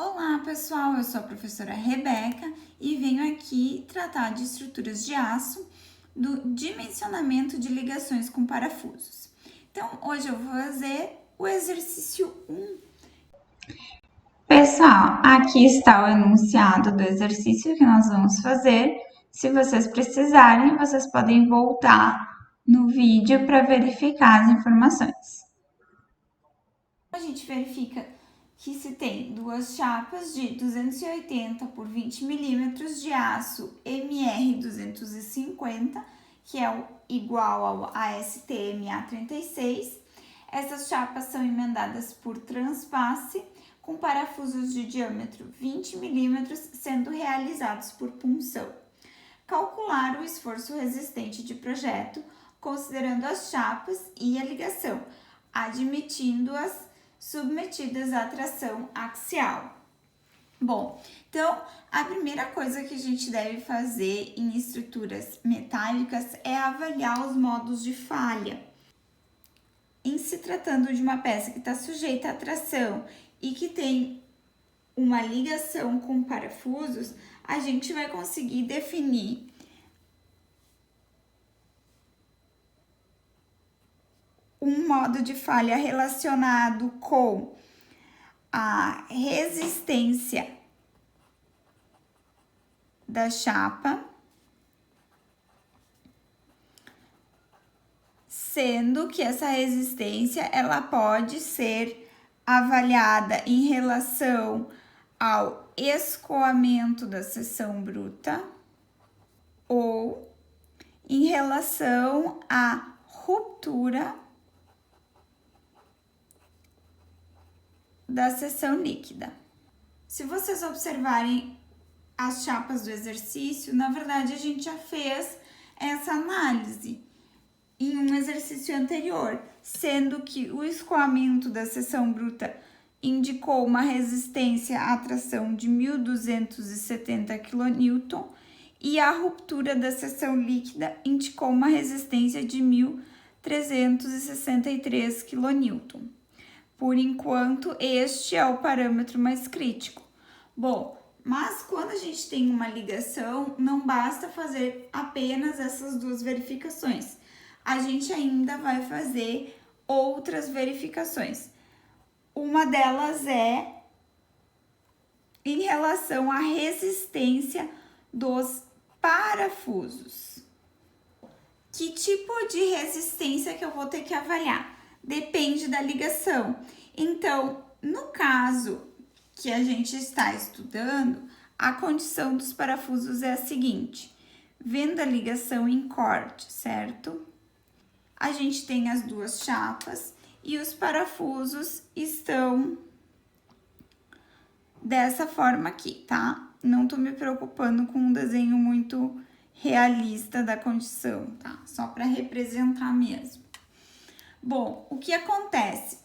Olá, pessoal! Eu sou a professora Rebeca e venho aqui tratar de estruturas de aço do dimensionamento de ligações com parafusos. Então, hoje eu vou fazer o exercício 1. Pessoal, aqui está o enunciado do exercício que nós vamos fazer. Se vocês precisarem, vocês podem voltar no vídeo para verificar as informações. A gente verifica que se tem duas chapas de 280 por 20 milímetros de aço MR250, que é igual ao ASTM A36. Essas chapas são emendadas por transpasse, com parafusos de diâmetro 20 milímetros sendo realizados por punção. Calcular o esforço resistente de projeto, considerando as chapas e a ligação, admitindo-as submetidas à tração axial. Bom, então a primeira coisa que a gente deve fazer em estruturas metálicas é avaliar os modos de falha. Em se tratando de uma peça que está sujeita à tração e que tem uma ligação com parafusos, a gente vai conseguir definir um modo de falha relacionado com a resistência da chapa, sendo que essa resistência ela pode ser avaliada em relação ao escoamento da seção bruta ou em relação à ruptura da seção líquida. Se vocês observarem as chapas do exercício, na verdade a gente já fez essa análise em um exercício anterior, sendo que o escoamento da seção bruta indicou uma resistência à tração de 1.270 kN e a ruptura da seção líquida indicou uma resistência de 1.363 kN. Por enquanto, este é o parâmetro mais crítico. Bom, mas quando a gente tem uma ligação, não basta fazer apenas essas duas verificações. A gente ainda vai fazer outras verificações. Uma delas é em relação à resistência dos parafusos. Que tipo de resistência que eu vou ter que avaliar? Depende da ligação. Então, no caso que a gente está estudando, a condição dos parafusos é a seguinte: vendo a ligação em corte, certo? A gente tem as duas chapas e os parafusos estão dessa forma aqui, tá? Não tô me preocupando com um desenho muito realista da condição, tá? Só para representar mesmo. Bom, o que acontece?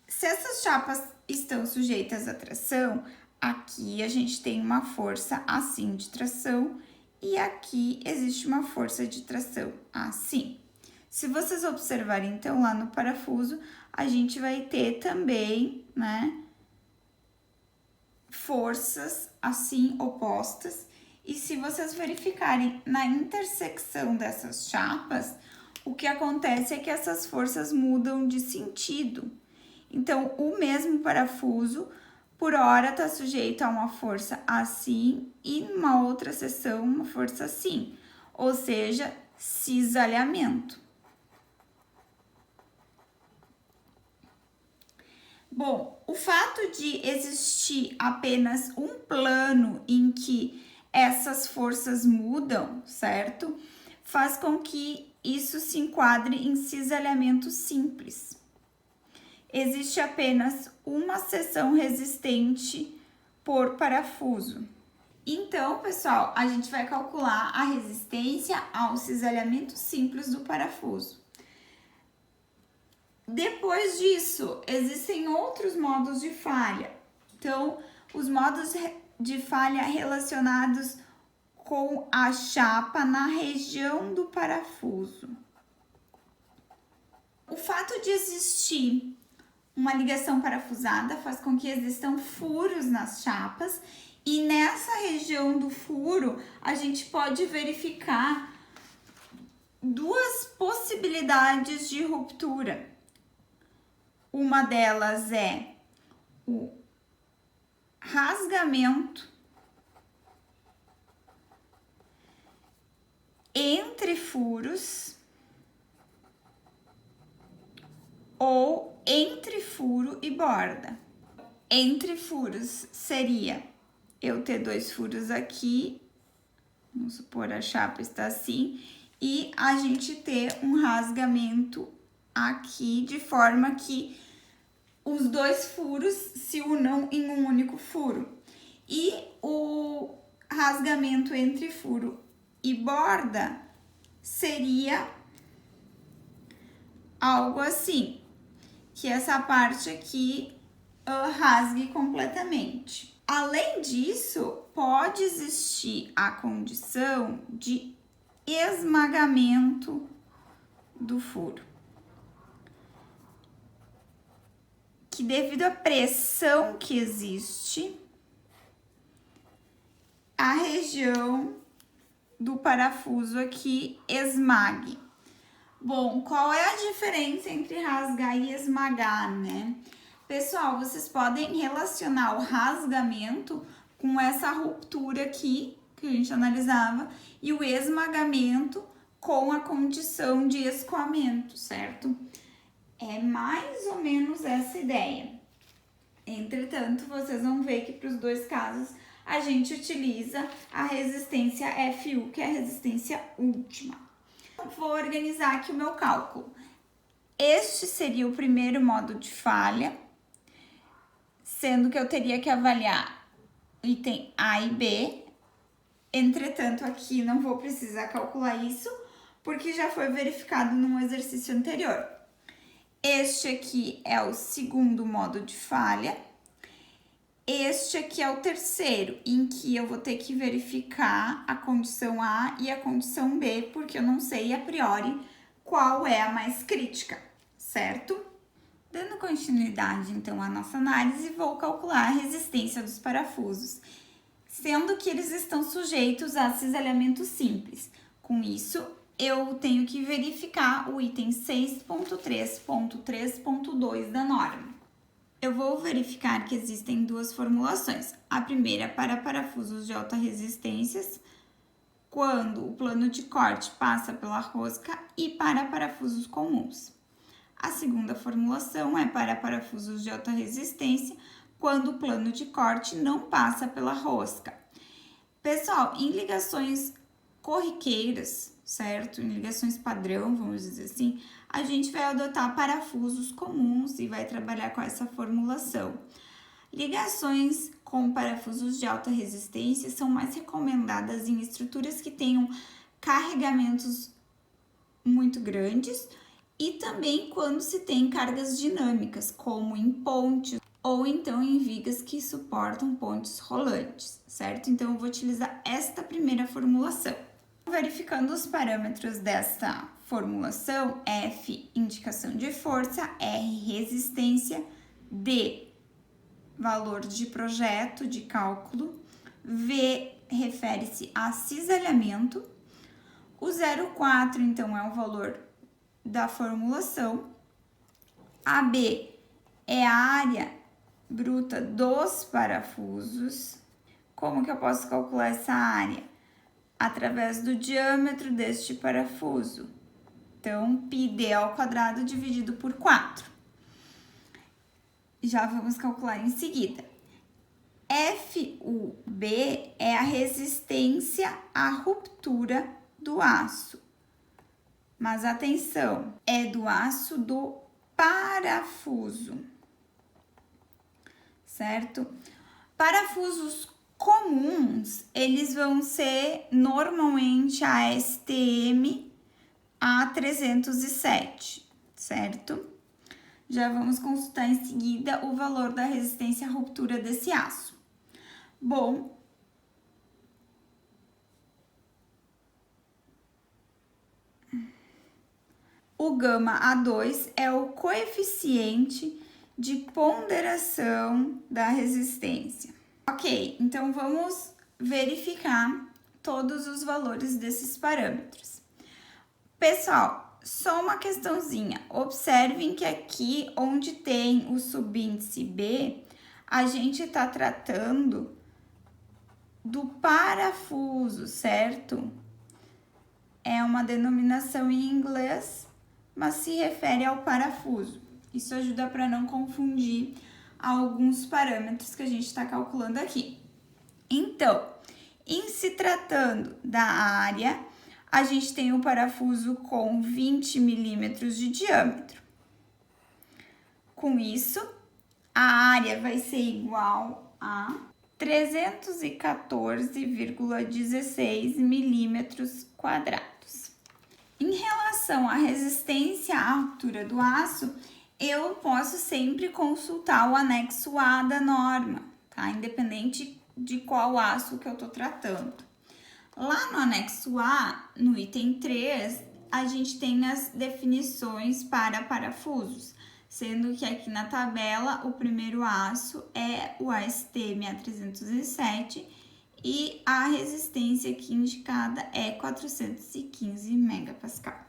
Se essas chapas estão sujeitas à tração, aqui a gente tem uma força assim de tração e aqui existe uma força de tração assim. Se vocês observarem, então, lá no parafuso, a gente vai ter também, né, forças assim opostas. E se vocês verificarem na intersecção dessas chapas, o que acontece é que essas forças mudam de sentido. Então, o mesmo parafuso, por hora, está sujeito a uma força assim e numa outra seção, uma força assim, ou seja, cisalhamento. Bom, o fato de existir apenas um plano em que essas forças mudam, certo? Faz com que isso se enquadre em cisalhamento simples. Existe apenas uma seção resistente por parafuso. Então, pessoal, a gente vai calcular a resistência ao cisalhamento simples do parafuso. Depois disso, existem outros modos de falha. Então, os modos de falha relacionados com a chapa na região do parafuso. O fato de existir Uma ligação parafusada faz com que existam furos nas chapas e nessa região do furo a gente pode verificar duas possibilidades de ruptura. Uma delas é o rasgamento entre furos ou entre furo e borda. Entre furos seria eu ter dois furos aqui, vamos supor a chapa está assim, e a gente ter um rasgamento aqui de forma que os dois furos se unam em um único furo. E o rasgamento entre furo e borda seria algo assim, que essa parte aqui rasgue completamente. Além disso, pode existir a condição de esmagamento do furo, que devido à pressão que existe, a região do parafuso aqui esmague. Bom, qual é a diferença entre rasgar e esmagar, né? Pessoal, vocês podem relacionar o rasgamento com essa ruptura aqui, que a gente analisava, e o esmagamento com a condição de escoamento, certo? É mais ou menos essa ideia. Entretanto, vocês vão ver que para os dois casos a gente utiliza a resistência FU, que é a resistência última. Vou organizar aqui o meu cálculo. Este seria o primeiro modo de falha, sendo que eu teria que avaliar item A e B. Entretanto, aqui não vou precisar calcular isso, porque já foi verificado num exercício anterior. Este aqui é o segundo modo de falha. Este aqui é o terceiro, em que eu vou ter que verificar a condição A e a condição B, porque eu não sei a priori qual é a mais crítica, certo? Dando continuidade, então, à nossa análise, vou calcular a resistência dos parafusos, sendo que eles estão sujeitos a cisalhamento simples. Com isso, eu tenho que verificar o item 6.3.3.2 da norma. Eu vou verificar que existem duas formulações. A primeira para parafusos de alta resistência, quando o plano de corte passa pela rosca, e para parafusos comuns. A segunda formulação é para parafusos de alta resistência, quando o plano de corte não passa pela rosca. Pessoal, em ligações corriqueiras, certo? Em ligações padrão, vamos dizer assim, a gente vai adotar parafusos comuns e vai trabalhar com essa formulação. Ligações com parafusos de alta resistência são mais recomendadas em estruturas que tenham carregamentos muito grandes e também quando se tem cargas dinâmicas, como em pontes ou então em vigas que suportam pontes rolantes, certo? Então, eu vou utilizar esta primeira formulação. Verificando os parâmetros desta formulação, F, indicação de força, R, resistência, D, valor de projeto, de cálculo, V, refere-se a cisalhamento, o 0,4, então, é o valor da formulação, AB é a área bruta dos parafusos. Como que eu posso calcular essa área? Através do diâmetro deste parafuso. Então, πd ao quadrado dividido por 4. Já vamos calcular em seguida. FUB é a resistência à ruptura do aço. Mas atenção, é do aço do parafuso, certo? Parafusos comuns, eles vão ser normalmente a STM A307, certo? Já vamos consultar em seguida o valor da resistência à ruptura desse aço. Bom, o gama A2 é o coeficiente de ponderação da resistência. Ok, então vamos verificar todos os valores desses parâmetros. Pessoal, só uma questãozinha. Observem que aqui onde tem o subíndice B, a gente está tratando do parafuso, certo? É uma denominação em inglês, mas se refere ao parafuso. Isso ajuda para não confundir alguns parâmetros que a gente está calculando aqui. Então, em se tratando da área, a gente tem um parafuso com 20 milímetros de diâmetro. Com isso, a área vai ser igual a 314,16 milímetros quadrados. Em relação à resistência à altura do aço, eu posso sempre consultar o anexo A da norma, tá? Independente de qual aço que eu tô tratando. Lá no anexo A, no item 3, a gente tem as definições para parafusos, sendo que aqui na tabela o primeiro aço é o AST 6307 e a resistência aqui indicada é 415 megapascal.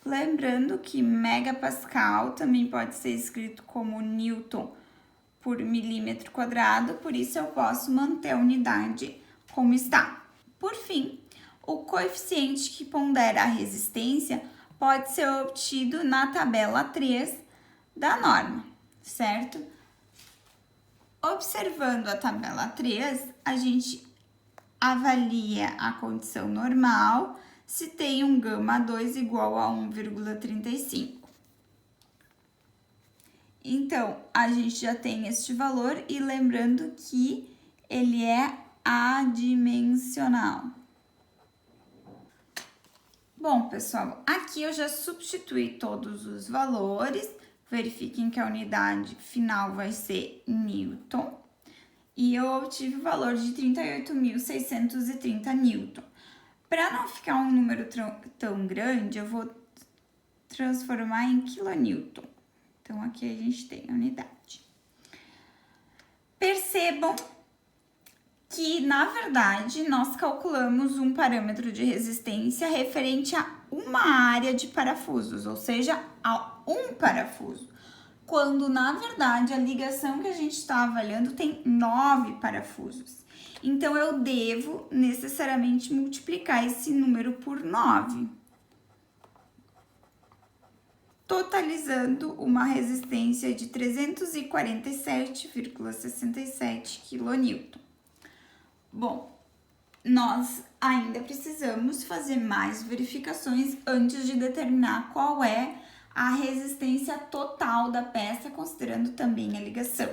Lembrando que megapascal também pode ser escrito como newton por milímetro quadrado, por isso eu posso manter a unidade como está. Por fim, o coeficiente que pondera a resistência pode ser obtido na tabela 3 da norma, certo? Observando a tabela 3, a gente avalia a condição normal se tem um gama 2 igual a 1,35. Então, a gente já tem este valor e lembrando que ele é adimensional. Bom, pessoal, aqui eu já substituí todos os valores. Verifiquem que a unidade final vai ser newton. E eu obtive o valor de 38.630 newton. Para não ficar um número tão grande, eu vou transformar em quilonewton. Então, aqui a gente tem a unidade. Percebam que, na verdade, nós calculamos um parâmetro de resistência referente a uma área de parafusos, ou seja, a um parafuso. Quando, na verdade, a ligação que a gente está avaliando tem 9 parafusos. Então, eu devo necessariamente multiplicar esse número por 9. Totalizando uma resistência de 347,67 kN. Bom, nós ainda precisamos fazer mais verificações antes de determinar qual é a resistência total da peça, considerando também a ligação.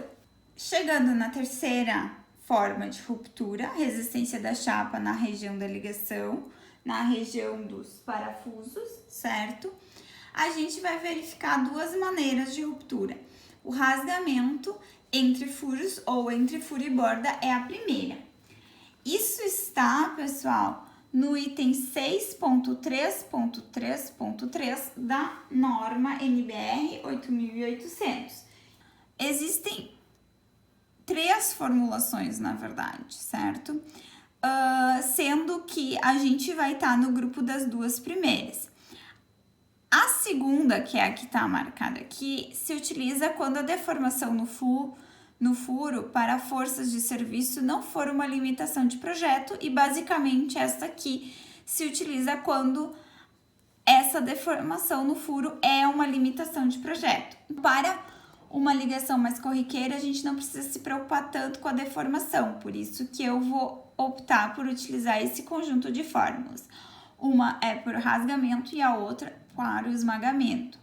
Chegando na terceira forma de ruptura, a resistência da chapa na região da ligação, na região dos parafusos, certo? A gente vai verificar duas maneiras de ruptura. O rasgamento entre furos ou entre furo e borda é a primeira. Isso está, pessoal, no item 6.3.3.3 da norma NBR 8800. Existem 3 formulações, na verdade, certo? Sendo que a gente vai estar no grupo das duas primeiras. A segunda, que é a que está marcada aqui, se utiliza quando a deformação no furo para forças de serviço não for uma limitação de projeto, e basicamente esta aqui se utiliza quando essa deformação no furo é uma limitação de projeto. Para uma ligação mais corriqueira, a gente não precisa se preocupar tanto com a deformação, por isso que eu vou optar por utilizar esse conjunto de fórmulas. Uma é por rasgamento e a outra para o esmagamento.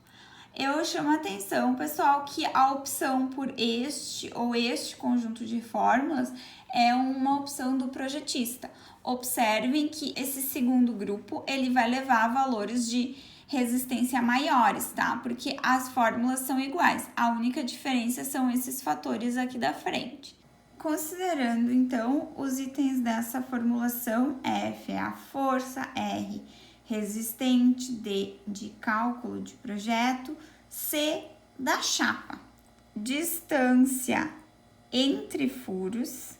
Eu chamo a atenção, pessoal, que a opção por este ou este conjunto de fórmulas é uma opção do projetista. Observem que esse segundo grupo, ele vai levar a valores de resistência maiores, tá? Porque as fórmulas são iguais, a única diferença são esses fatores aqui da frente. Considerando, então, os itens dessa formulação, F é a força, R, resistente, D de cálculo de projeto, C da chapa. Distância entre furos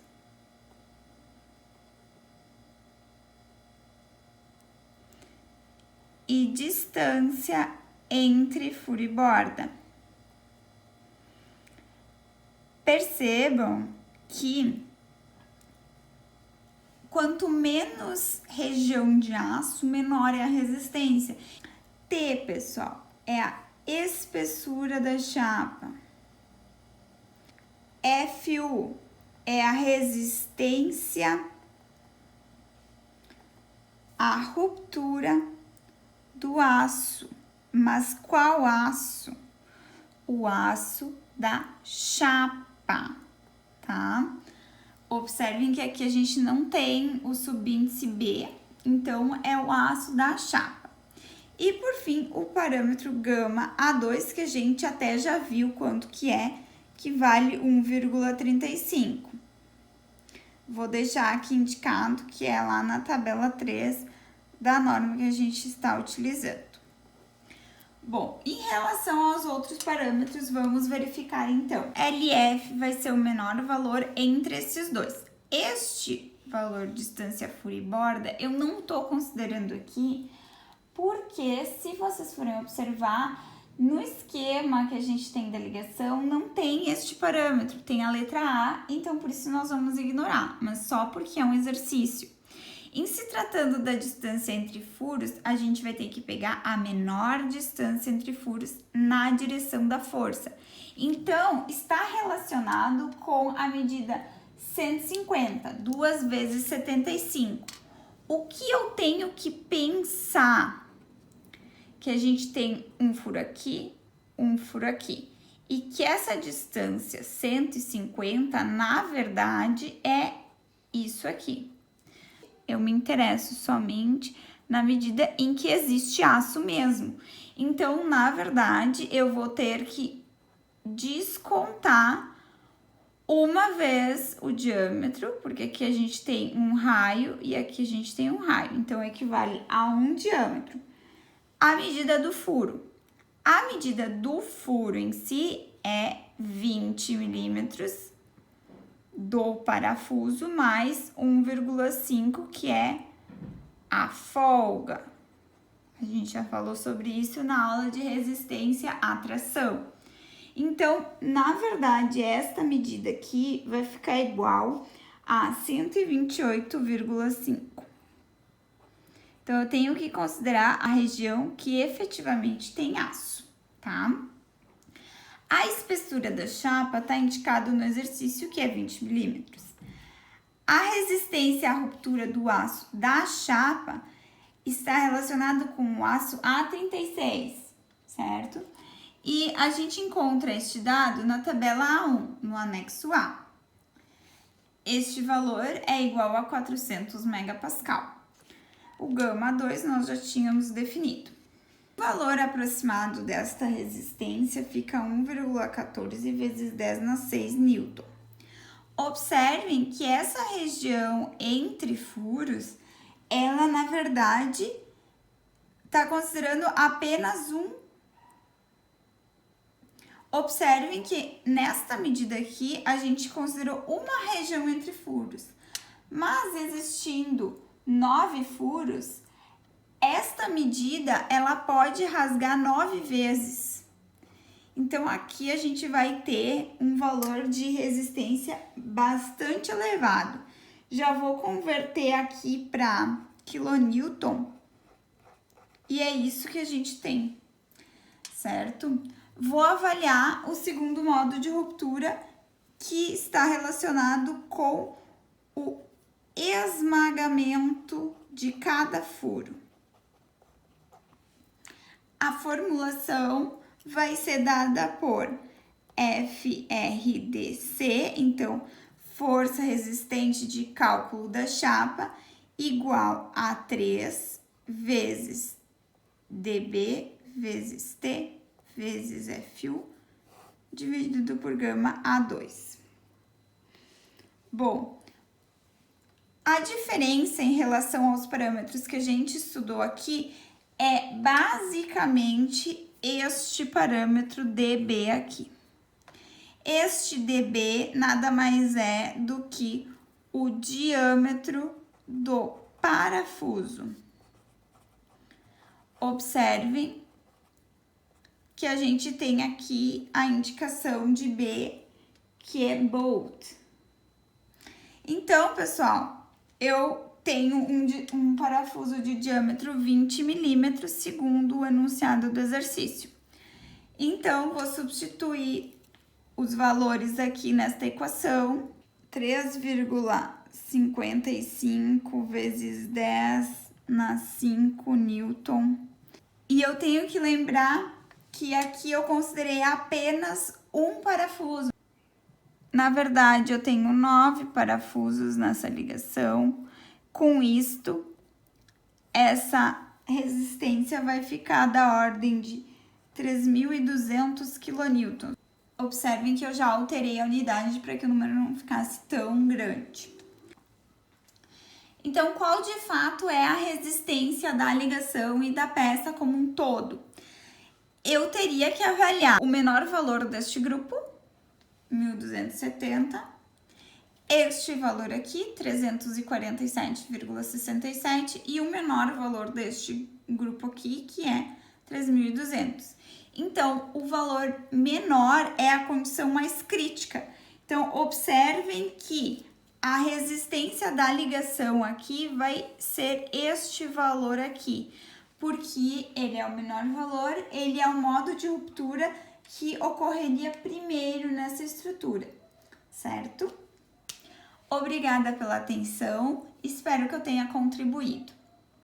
e distância entre furo e borda. Percebam que quanto menos região de aço, menor é a resistência. T, pessoal, é a espessura da chapa. FU é a resistência à ruptura do aço. Mas qual aço? O aço da chapa, tá? Observem que aqui a gente não tem o subíndice B, então é o aço da chapa. E por fim, o parâmetro gama A2, que a gente até já viu quanto que vale 1,35. Vou deixar aqui indicado que é lá na tabela 3 da norma que a gente está utilizando. Bom, em relação aos outros parâmetros, vamos verificar então. LF vai ser o menor valor entre esses dois. Este valor de distância furo e borda, eu não estou considerando aqui, porque se vocês forem observar, no esquema que a gente tem da ligação, não tem este parâmetro, tem a letra A, então por isso nós vamos ignorar, mas só porque é um exercício. Em se tratando da distância entre furos, a gente vai ter que pegar a menor distância entre furos na direção da força. Então, está relacionado com a medida 150, 2 vezes 75. O que eu tenho que pensar? Que a gente tem um furo aqui, e que essa distância 150, na verdade, é isso aqui. Eu me interesso somente na medida em que existe aço mesmo. Então, na verdade, eu vou ter que descontar uma vez o diâmetro, porque aqui a gente tem um raio e aqui a gente tem um raio. Então, equivale a um diâmetro. A medida do furo. A medida do furo em si é 20 milímetros do parafuso mais 1,5, que é a folga. A gente já falou sobre isso na aula de resistência à tração. Então, na verdade, esta medida aqui vai ficar igual a 128,5. Então, eu tenho que considerar a região que efetivamente tem aço, tá? A espessura da chapa está indicado no exercício, que é 20 milímetros. A resistência à ruptura do aço da chapa está relacionado com o aço A36, certo? E a gente encontra este dado na tabela A1, no anexo A. Este valor é igual a 400 megapascal. O gama 2 nós já tínhamos definido. O valor aproximado desta resistência fica 1,14 vezes 10 na 6 newton. Observem que essa região entre furos, ela na verdade está considerando apenas um. Observem que nesta medida aqui a gente considerou uma região entre furos, mas existindo 9 furos, esta medida, ela pode rasgar 9 vezes. Então, aqui a gente vai ter um valor de resistência bastante elevado. Já vou converter aqui para quilonewton. E é isso que a gente tem, certo? Vou avaliar o segundo modo de ruptura, que está relacionado com o esmagamento de cada furo. A formulação vai ser dada por FRDC, então, força resistente de cálculo da chapa, igual a 3 vezes dB vezes T vezes FU, dividido por gama A2. Bom, a diferença em relação aos parâmetros que a gente estudou aqui é basicamente este parâmetro dB aqui. Este dB nada mais é do que o diâmetro do parafuso. Observem que a gente tem aqui a indicação de B, que é bolt. Então, pessoal, eu tenho um parafuso de diâmetro 20 milímetros, segundo o enunciado do exercício. Então, vou substituir os valores aqui nesta equação. 3,55 vezes 10 na 5 Newton. E eu tenho que lembrar que aqui eu considerei apenas um parafuso. Na verdade, eu tenho 9 parafusos nessa ligação. Com isto, essa resistência vai ficar da ordem de 3.200 kN. Observem que eu já alterei a unidade para que o número não ficasse tão grande. Então, qual de fato é a resistência da ligação e da peça como um todo? Eu teria que avaliar o menor valor deste grupo, 1.270, este valor aqui, 347,67, e o menor valor deste grupo aqui, que é 3.200. Então, o valor menor é a condição mais crítica. Então, observem que a resistência da ligação aqui vai ser este valor aqui, porque ele é o menor valor, ele é o modo de ruptura que ocorreria primeiro nessa estrutura, certo? Obrigada pela atenção, espero que eu tenha contribuído.